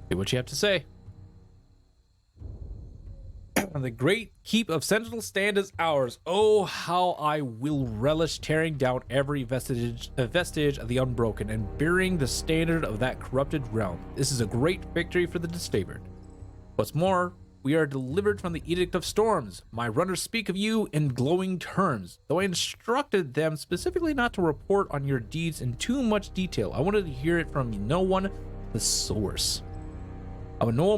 See what you have to say. The great keep of Sentinel Stand is ours. Oh, how I will relish tearing down every vestige of the Unbroken and burying the standard of that corrupted realm. This is a great victory for the disfavored. What's more, we are delivered from the Edict of Storms. My runners speak of you in glowing terms. Though I instructed them specifically not to report on your deeds in too much detail, I wanted to hear it from no one, the source. I would know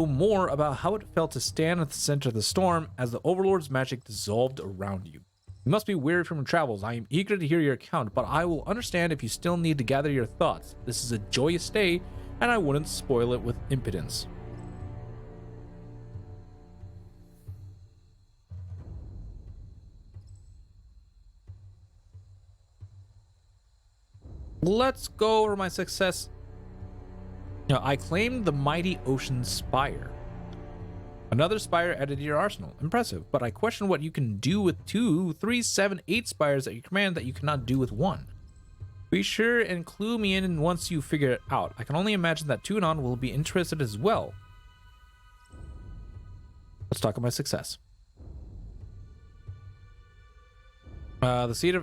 more about how it felt to stand at the center of the storm as the Overlord's magic dissolved around you. You must be weary from your travels. I am eager to hear your account, but I will understand if you still need to gather your thoughts. This is a joyous day, and I wouldn't spoil it with impudence. Let's go over my success. Now, I claimed the mighty ocean spire. Another spire added to your arsenal. Impressive, but I question what you can do with 2, 3, 7, 8 spires at your command that you cannot do with 1. Be sure and clue me in once you figure it out. I can only imagine that Tunon will be interested as well. Let's talk about success. The Seed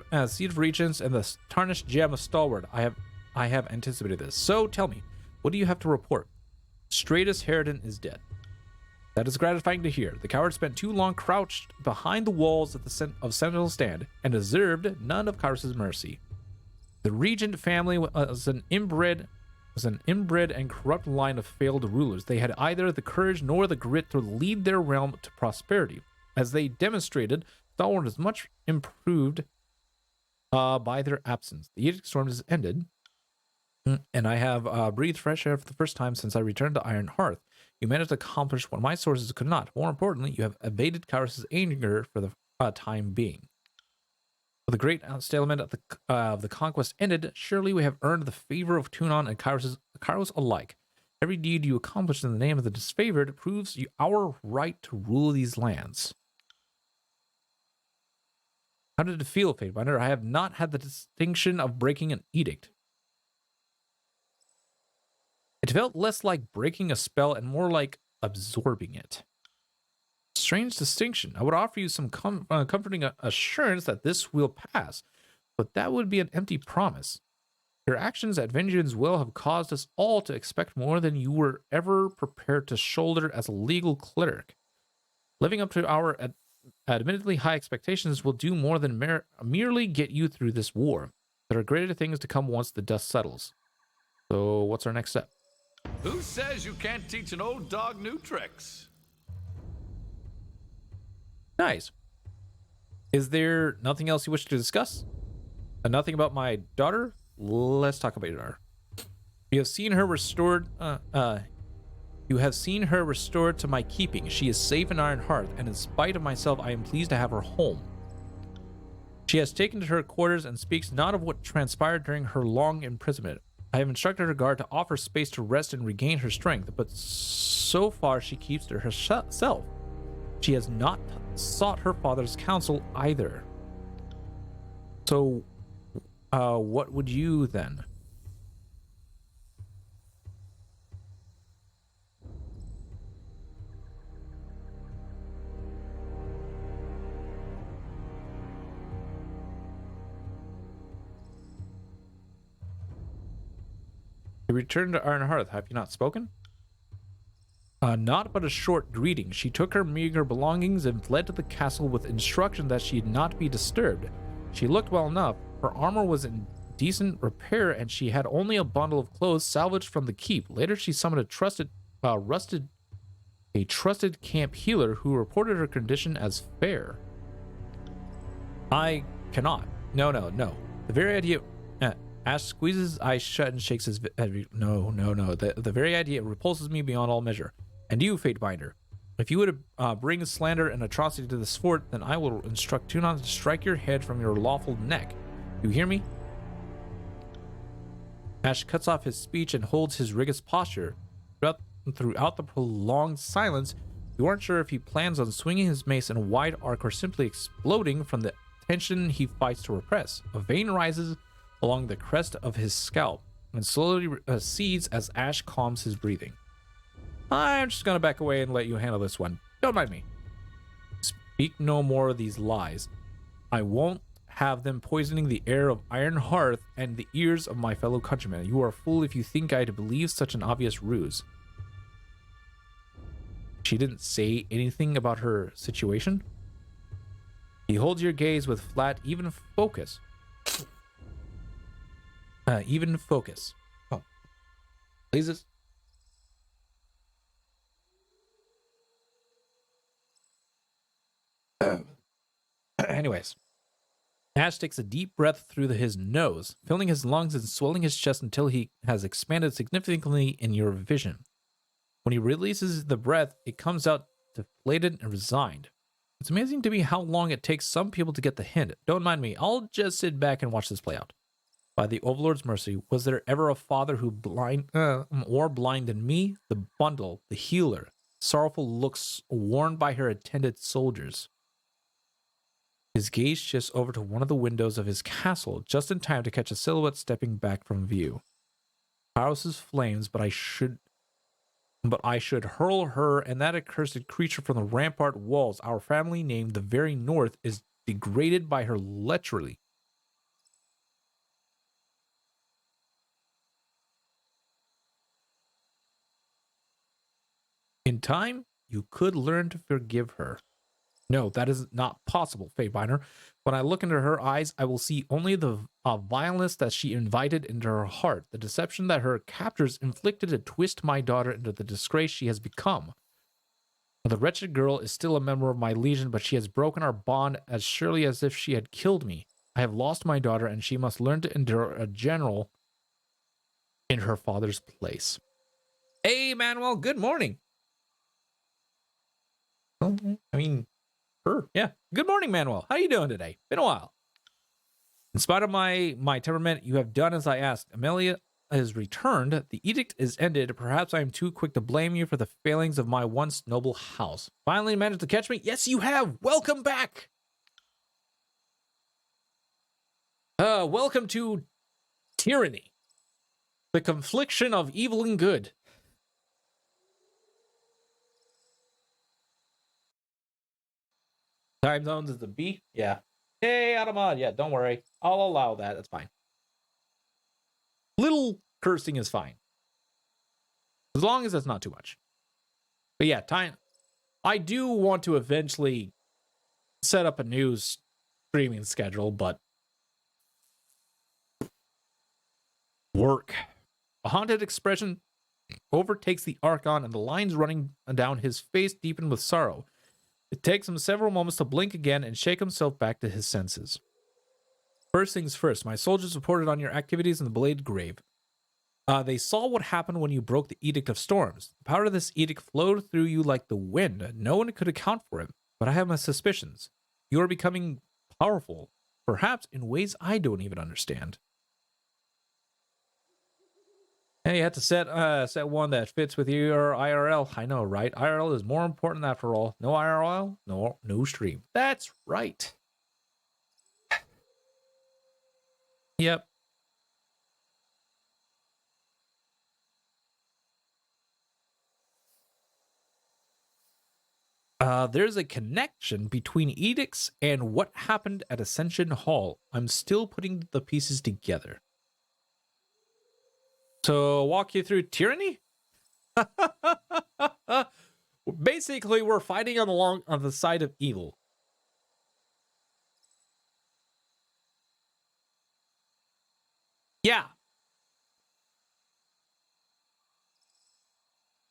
of Regents and the Tarnished Gem of Stalwart. I have anticipated this. So tell me, what do you have to report? Stratus Harridan is dead. That is gratifying to hear. The coward spent too long crouched behind the walls of Sentinel Stand and deserved none of Kyros's mercy. The Regent family was an inbred and corrupt line of failed rulers. They had either the courage nor the grit to lead their realm to prosperity. As they demonstrated, Stalwart is much improved by their absence. The Edict of Storms is ended, and I have breathed fresh air for the first time since I returned to Iron Hearth. You managed to accomplish what my sources could not. More importantly, you have evaded Kyros's anger for the time being. With the great stalemate of the conquest ended, surely we have earned the favor of Tunon and Kyros alike. Every deed you accomplished in the name of the disfavored proves our right to rule these lands. How did it feel, Fatebinder? I have not had the distinction of breaking an edict. It felt less like breaking a spell and more like absorbing it. Strange distinction. I would offer you some comforting assurance that this will pass, but that would be an empty promise. Your actions at Vengeance Well have caused us all to expect more than you were ever prepared to shoulder as a legal cleric. Living up to our admittedly high expectations will do more than merely get you through this war. There are greater things to come once the dust settles. So what's our next step? Who says you can't teach an old dog new tricks? Nice. Is there nothing else you wish to discuss? Nothing about my daughter? Let's talk about your daughter. You have seen her restored. You have seen her restored to my keeping. She is safe in Iron Hearth, and in spite of myself, I am pleased to have her home. She has taken to her quarters and speaks not of what transpired during her long imprisonment. I have instructed her guard to offer space to rest and regain her strength, but so far she keeps to herself. She has not sought her father's counsel either. So, what would you then? You returned to Iron Hearth. Have you not spoken? Not but a short greeting. She took her meager belongings and fled to the castle with instruction that she not be disturbed. She looked well enough. Her armor was in decent repair, and she had only a bundle of clothes salvaged from the keep. Later, she summoned a trusted camp healer who reported her condition as fair. I cannot. No. The very idea. Ash squeezes his eyes shut and shakes his head. No. The very idea repulses me beyond all measure. And you, Fatebinder, if you would bring slander and atrocity to this fort, then I will instruct Tunon to strike your head from your lawful neck. You hear me? Ash cuts off his speech and holds his rigorous posture. Throughout the prolonged silence, you aren't sure if he plans on swinging his mace in a wide arc or simply exploding from the tension he fights to repress. A vein rises along the crest of his scalp and slowly recedes as Ash calms his breathing. I'm just gonna back away and let you handle this one. Don't mind me. Speak no more of these lies. I won't have them poisoning the air of Iron Hearth and the ears of my fellow countrymen. You are a fool if you think I believe such an obvious ruse. She didn't say anything about her situation. Behold your gaze with flat, even focus. Even focus. Oh. Please. Anyways. Ash takes a deep breath through his nose, filling his lungs and swelling his chest until he has expanded significantly in your vision. When he releases the breath, it comes out deflated and resigned. It's amazing to me how long it takes some people to get the hint. Don't mind me, I'll just sit back and watch this play out. By the Overlord's mercy, was there ever a father who more blind than me? The bundle, the healer, sorrowful looks worn by her attendant soldiers. His gaze shifts over to one of the windows of his castle, just in time to catch a silhouette stepping back from view. House's flames, but I should hurl her and that accursed creature from the rampart walls. Our family name, the very north, is degraded by her lechery. In time, you could learn to forgive her. No, that is not possible, Faebiner. When I look into her eyes, I will see only the vileness that she invited into her heart, the deception that her captors inflicted to twist my daughter into the disgrace she has become. The wretched girl is still a member of my legion, but she has broken our bond as surely as if she had killed me. I have lost my daughter, and she must learn to endure a general in her father's place. Hey, Manuel, good morning. Yeah. Good morning, Manuel. How you doing today? Been a while. In spite of my temperament, you have done as I asked. Amelia is returned. The edict is ended. Perhaps I am too quick to blame you for the failings of my once noble house. Finally managed to catch me? Yes, you have. Welcome back. Welcome to Tyranny. The confliction of evil and good. Time zones is the B? Yeah. Hey, Adamad. Yeah, don't worry. I'll allow that. That's fine. Little cursing is fine. As long as it's not too much. But yeah, time. I do want to eventually set up a new streaming schedule, but work. A haunted expression overtakes the Archon, and the lines running down his face deepen with sorrow. It takes him several moments to blink again and shake himself back to his senses. First things first, my soldiers reported on your activities in the Blade Grave. They saw what happened when you broke the Edict of Storms. The power of this edict flowed through you like the wind. No one could account for it, but I have my suspicions. You are becoming powerful, perhaps in ways I don't even understand. Hey, you have to set one that fits with your IRL. I know, right? IRL is more important after all. No IRL, no stream. That's right. Yep. There's a connection between edicts and what happened at Ascension Hall. I'm still putting the pieces together. So, walk you through Tyranny? Basically, we're fighting on the side of evil. Yeah.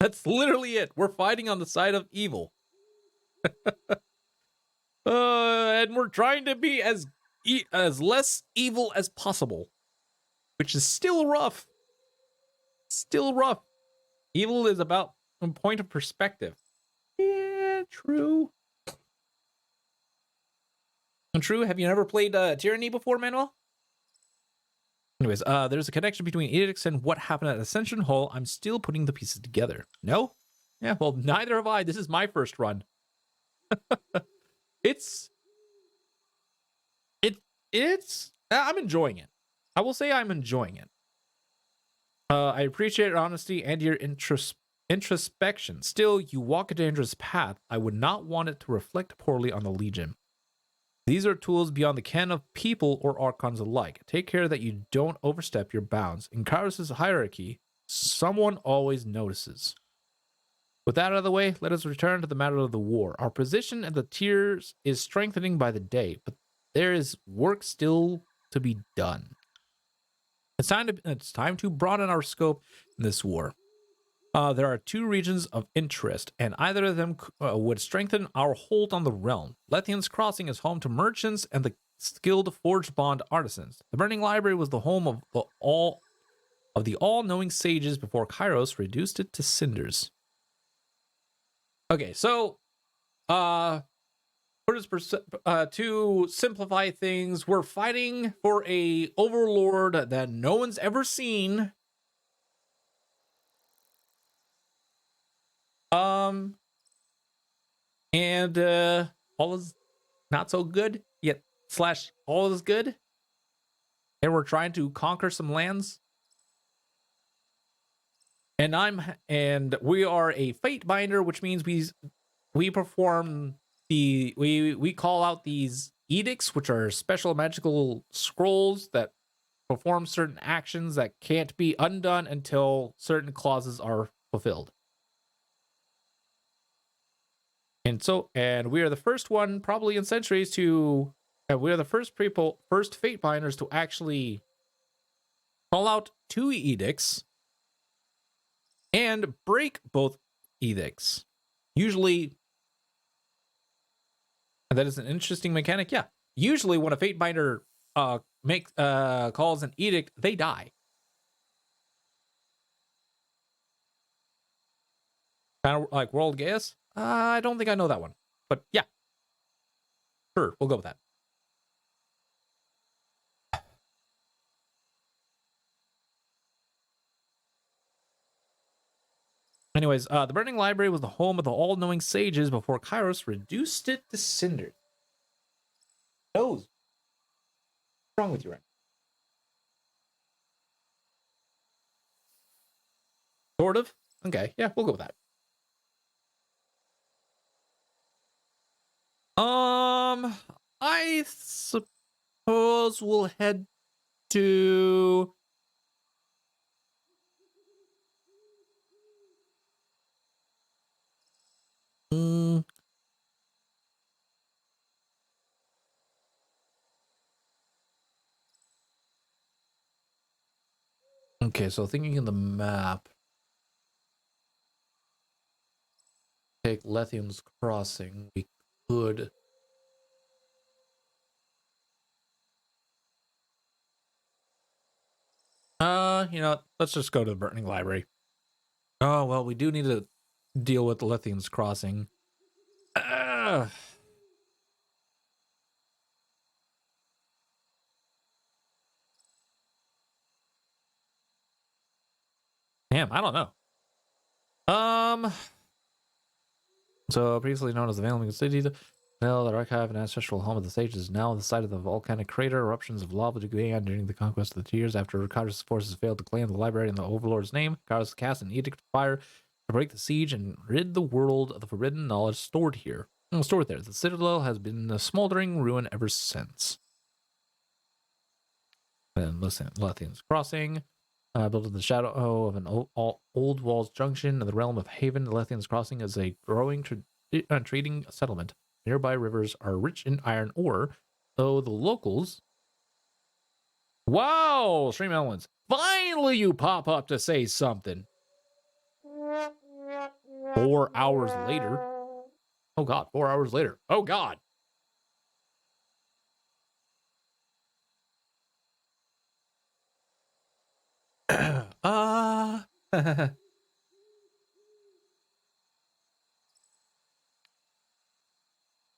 That's literally it. We're fighting on the side of evil. And we're trying to be as less evil as possible, which is still rough. Still rough. Evil is about a point of perspective. Yeah, true. True. Have you never played Tyranny before, Manuel? Anyways, there's a connection between edicts and what happened at Ascension Hall. I'm still putting the pieces together. No? Yeah, well, neither have I. This is my first run. I'm enjoying it. I will say I'm enjoying it. I appreciate your honesty and your introspection. Still, you walk a dangerous path. I would not want it to reflect poorly on the Legion. These are tools beyond the ken of people or archons alike. Take care that you don't overstep your bounds. In Kairos' hierarchy, someone always notices. With that out of the way, let us return to the matter of the war. Our position at the tiers is strengthening by the day, but there is work still to be done. It's time to broaden our scope in this war. There are two regions of interest, and either of them would strengthen our hold on the realm. Lethian's Crossing is home to merchants and the skilled forge bond artisans. The Burning Library was the home of the all-knowing sages before Kairos reduced it to cinders. Okay, so to simplify things, we're fighting for a overlord that no one's ever seen. And all is not so good yet / all is good. And we're trying to conquer some lands. And we are a fate binder, which means we perform we call out these edicts, which are special magical scrolls that perform certain actions that can't be undone until certain clauses are fulfilled. And we are the first one, probably in centuries, we are the first fate binders to actually call out 2 edicts and break both edicts. Usually, that is an interesting mechanic. Yeah, usually when a fate binder calls an edict, they die. Kind of like World Gaius. I don't think I know that one, but yeah, sure, we'll go with that. Anyways, the Burning Library was the home of the all-knowing sages before Kairos reduced it to cinders. What's wrong with you, right? Sort of. Okay, yeah, we'll go with that. I suppose we'll head to Okay, so thinking of the map. Take Lethian's Crossing. We could let's just go to the Burning Library. Oh, well, we do need to deal with Lethian's Crossing. Damn, I don't know. So previously known as the Veiling City, the archive and ancestral home of the sages is now the site of the volcanic crater. Eruptions of lava began during the conquest of the Tiers. After Kairos' forces failed to claim the library in the Overlord's name, Kairos cast an edict of fire to break the siege and rid the world of the forbidden knowledge stored here. Stored there. The citadel has been a smoldering ruin ever since. And listen, Lethian's Crossing. Built in the shadow of an old walls junction in the realm of Haven, the Lethian's Crossing is a growing trading settlement. Nearby rivers are rich in iron ore, though the locals... Wow, Stream Elements. Finally you pop up to say something. 4 hours later. Oh god, 4 hours later. Oh god.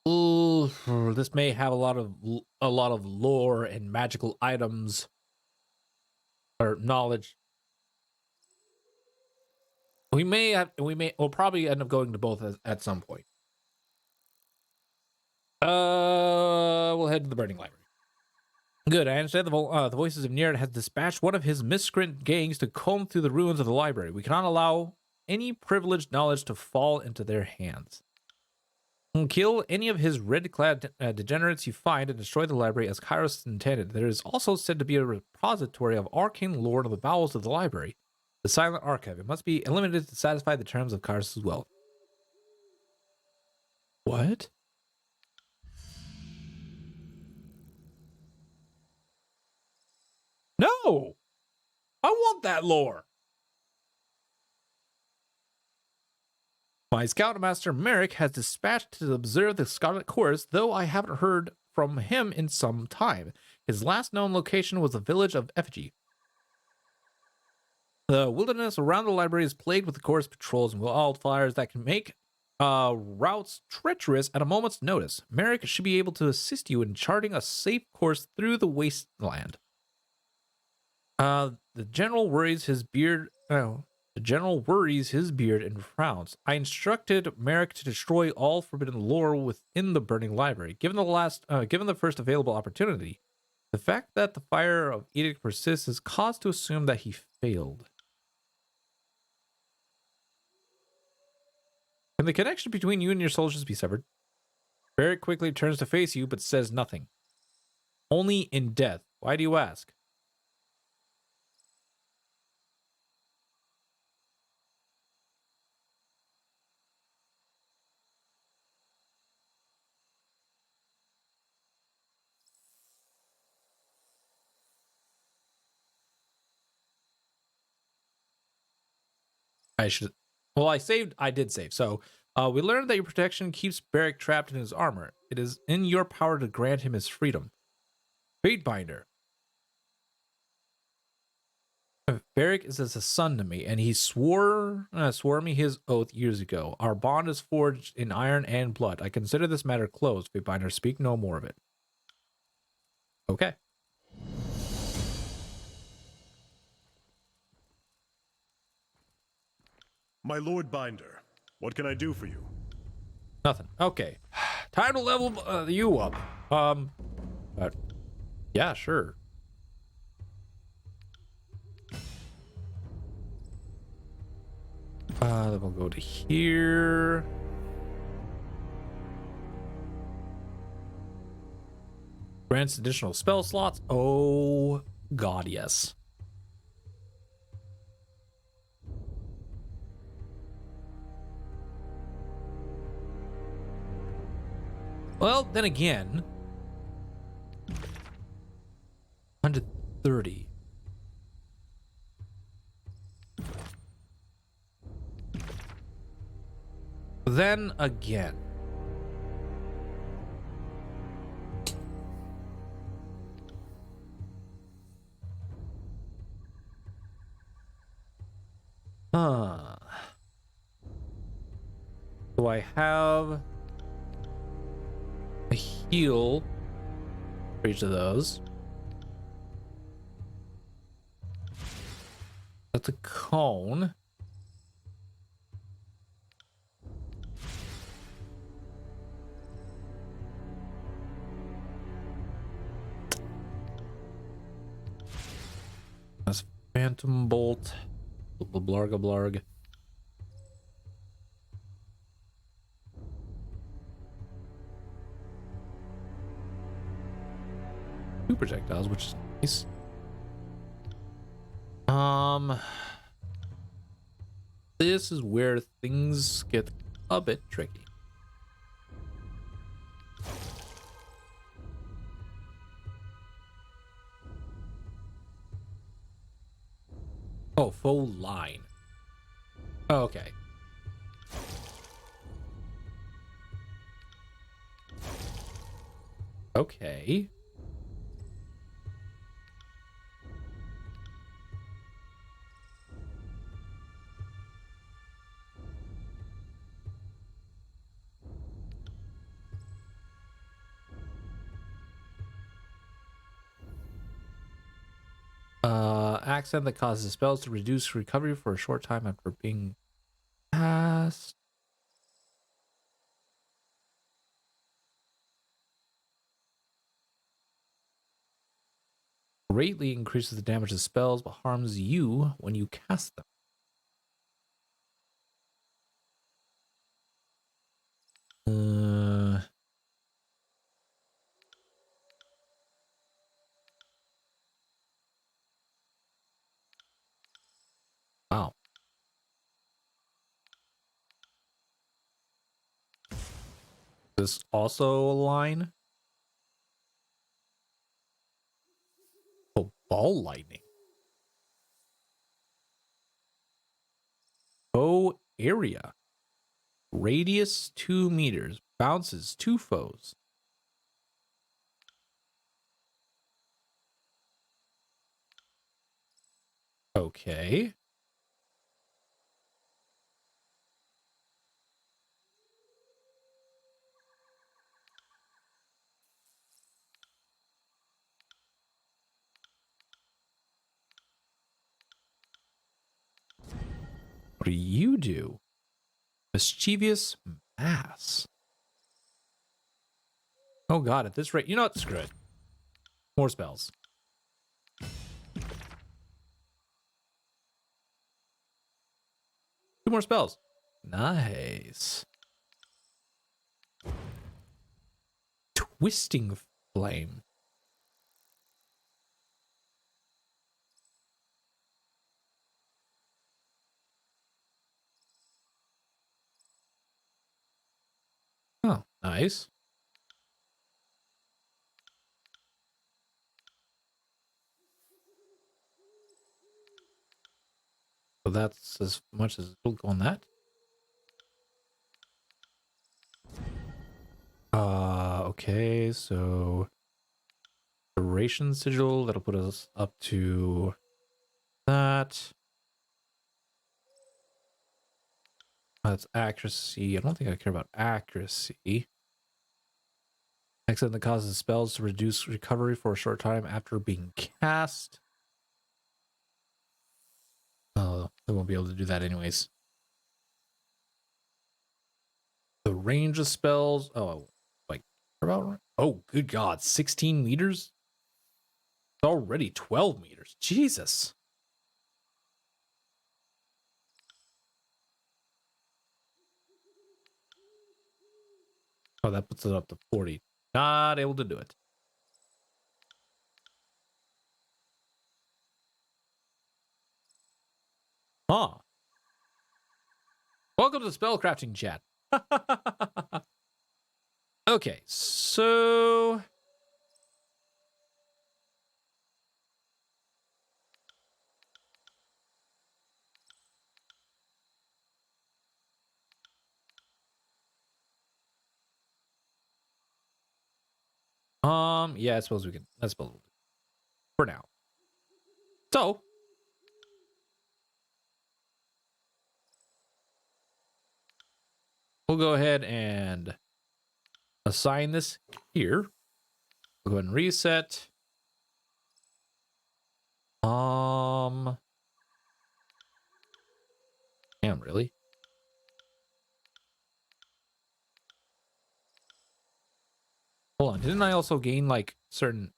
Ooh, this may have a lot of lore and magical items or knowledge. We'll probably end up going to both at some point. We'll head to the Burning Library. Good, I understand the voices of Nird has dispatched one of his miscreant gangs to comb through the ruins of the library. We cannot allow any privileged knowledge to fall into their hands. Kill any of his red-clad degenerates you find and destroy the library as Kairos intended. There is also said to be a repository of arcane lore in the bowels of the library, the Silent Archive. It must be eliminated to satisfy the terms of Kairos' will. What? No! I want that lore! My scoutmaster Merrick has dispatched to observe the Scarlet Chorus, though I haven't heard from him in some time. His last known location was the village of Effigy. The wilderness around the library is plagued with the chorus patrols and wildfires that can make routes treacherous at a moment's notice. Merrick should be able to assist you in charting a safe course through the wasteland. The general worries his beard. The general worries his beard and frowns. I instructed Merrick to destroy all forbidden lore within the burning library. Given the first available opportunity, the fact that the fire of edict persists is cause to assume that he failed. Can the connection between you and your soldiers be severed? Merrick quickly turns to face you, but says nothing. Only in death. Why do you ask? I did save. So, we learned that your protection keeps Barrick trapped in his armor. It is in your power to grant him his freedom. Fatebinder. Barrick is as a son to me, and he swore me his oath years ago. Our bond is forged in iron and blood. I consider this matter closed. Fatebinder, speak no more of it. Okay. My Lord Binder, what can I do for you? Nothing. Okay. Time to level you up. Yeah, sure. Then we'll go to here. Grants additional spell slots. Oh, God, yes. Well, then again, 130. Then again. Do I have a heal for each of those? That's a cone. That's Phantom Bolt. Blarga blarg. Two projectiles, which is nice. This is where things get a bit tricky. Oh, faux line. Oh, okay. Okay. Accent that causes spells to reduce recovery for a short time after being cast. Greatly increases the damage of spells but harms you when you cast them. This also a line. Oh, ball lightning. Foe area. Radius 2 meters. Bounces 2 foes. Okay. What do you do? Mischievous mass. Oh god, at this rate, you know what? Screw it. More spells. Two more spells. Nice. Twisting flame. Oh, nice. So that's as much as it'll go on that. Okay, so duration sigil, that'll put us up to that. That's accuracy. I don't think I care about accuracy. Except that causes spells to reduce recovery for a short time after being cast. Oh, they won't be able to do that anyways. The range of spells. Oh, like about. Oh, good God, 16 meters. It's already 12 meters. Jesus. Oh, that puts it up to 40. Not able to do it. Huh. Welcome to spellcrafting chat. Okay, so yeah, I suppose we can. I suppose we'll do for now. So we'll go ahead and assign this here. We'll go ahead and reset. Damn, really? Hold on, didn't I also gain like certain?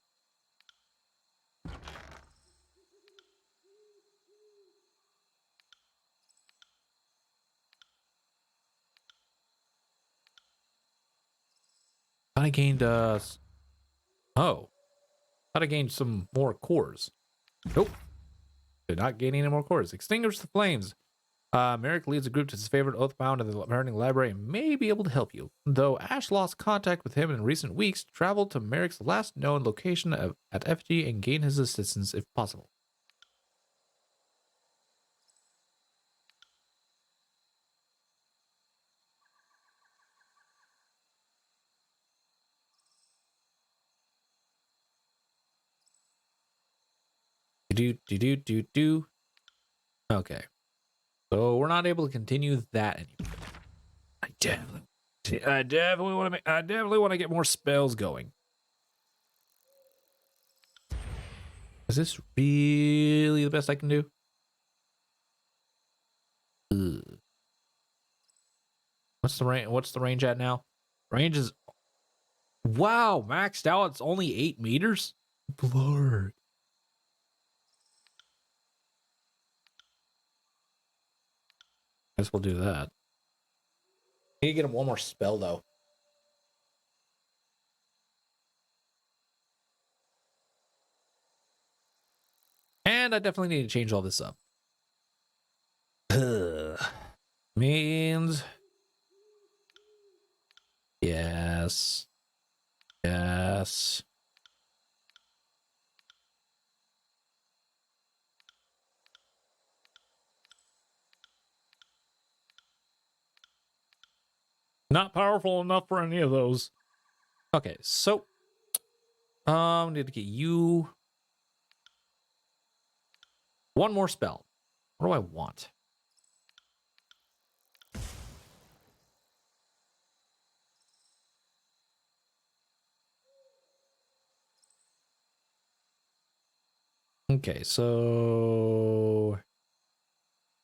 I gained oh, thought I gained some more cores. Nope, did not gain any more cores. Extinguish the flames. Merrick leads a group to his favorite Oathbound in the Learning Library and may be able to help you. Though Ash lost contact with him in recent weeks, travel to Merrick's last known location at FG and gain his assistance if possible. Do. Okay. So we're not able to continue that anymore. I definitely want to get more spells going. Is this really the best I can do? Ugh. What's the range at now? Range is, wow, maxed out. It's only 8 meters. Blurred. Guess we'll do that. Need to get him one more spell though. And I definitely need to change all this up. Means Yes. Yes. Not powerful enough for any of those. Okay, so need to get you one more spell. What do I want? Okay, so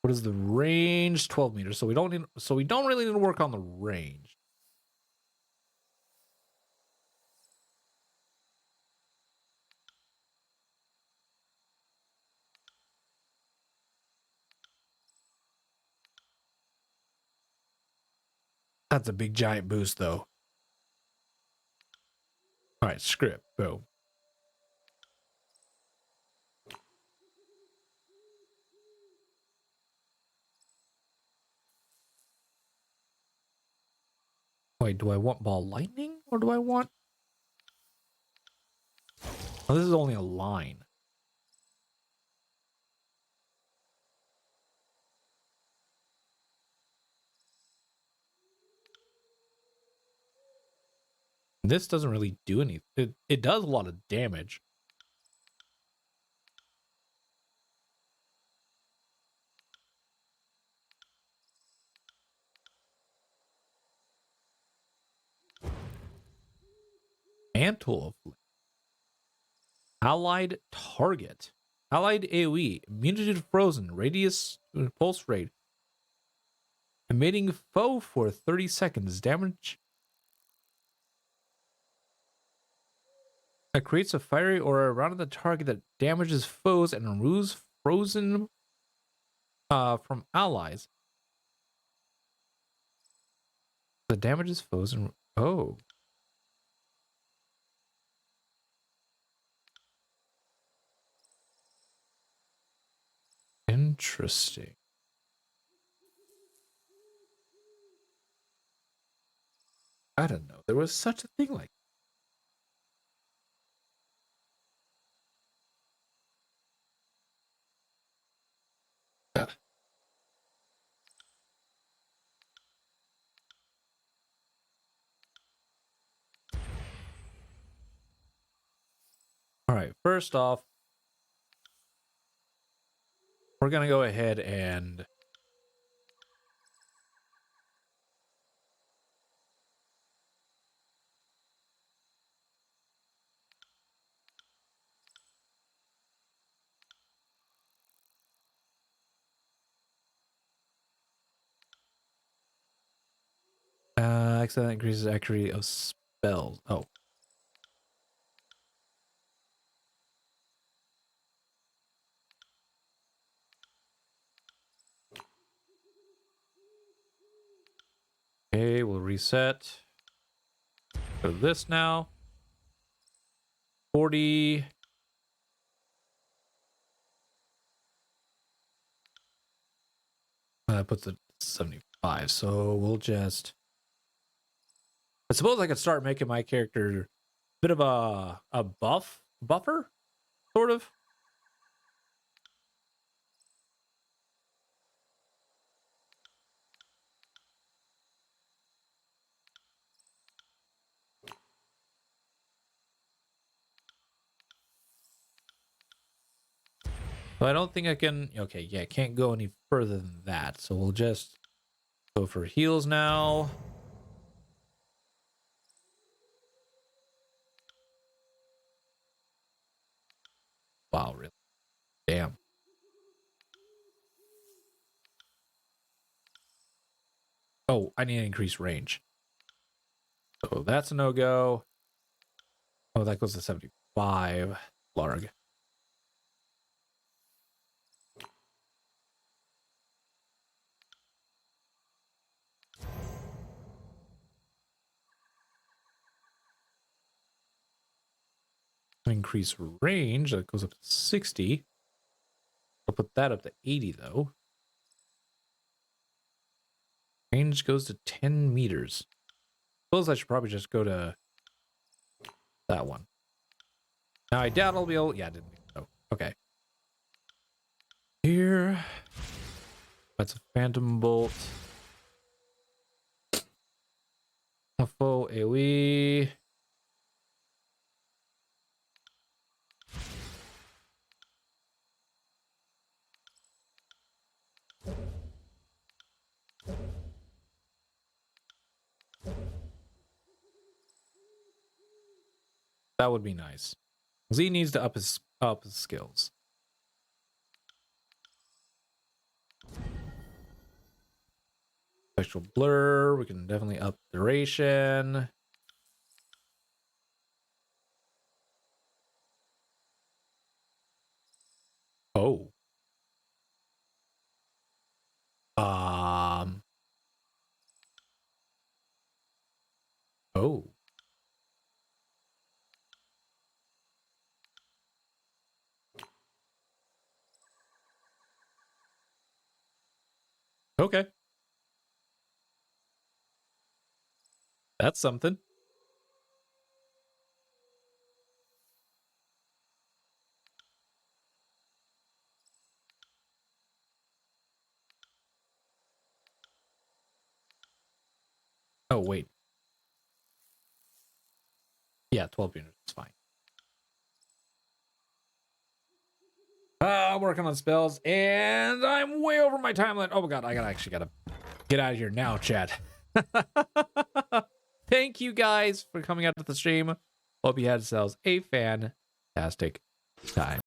what is the range? 12 meters. So we don't really need to work on the range. That's a big giant boost though. All right, script. Boom. Wait, do I want ball lightning or do I want? Oh, this is only a line. This doesn't really do anything. It does a lot of damage. Mantle of Flame. Allied target. Allied AoE. Immunity to frozen. Radius pulse rate. Emitting foe for 30 seconds. Damage. That creates a fiery aura around the target that damages foes and removes frozen from allies. The damages foes and oh. Interesting. I don't know. There was such a thing like that. All right. First off, we're gonna go ahead and accident increases accuracy of spells. Oh. Okay, we'll reset. Go to this now. 40. Puts it 75. So we'll just. I suppose I could start making my character a bit of a buffer, sort of. But I don't think I can. Okay, yeah, I can't go any further than that. So we'll just go for heals now. Wow, really? Damn. Oh, I need to increase range. So that's a no-go. Oh, that goes to 75. Larg. Increase range. That goes up to 60. I'll put that up to 80, though. Range goes to 10 meters. suppose I should probably just go to that one. Now I doubt I'll be able. Yeah, I didn't think so. Okay. Here. That's a Phantom Bolt. A full AoE. That would be nice. Z needs to up his skills. Spectral blur. We can definitely up duration. Oh. Oh. Okay. That's something. Oh, wait. Yeah, 12 units. It's fine. I'm working on spells, and I'm way over my time limit. Oh my god, I gotta get out of here now, chat. Thank you guys for coming out to the stream. Hope you had yourselves a fantastic time.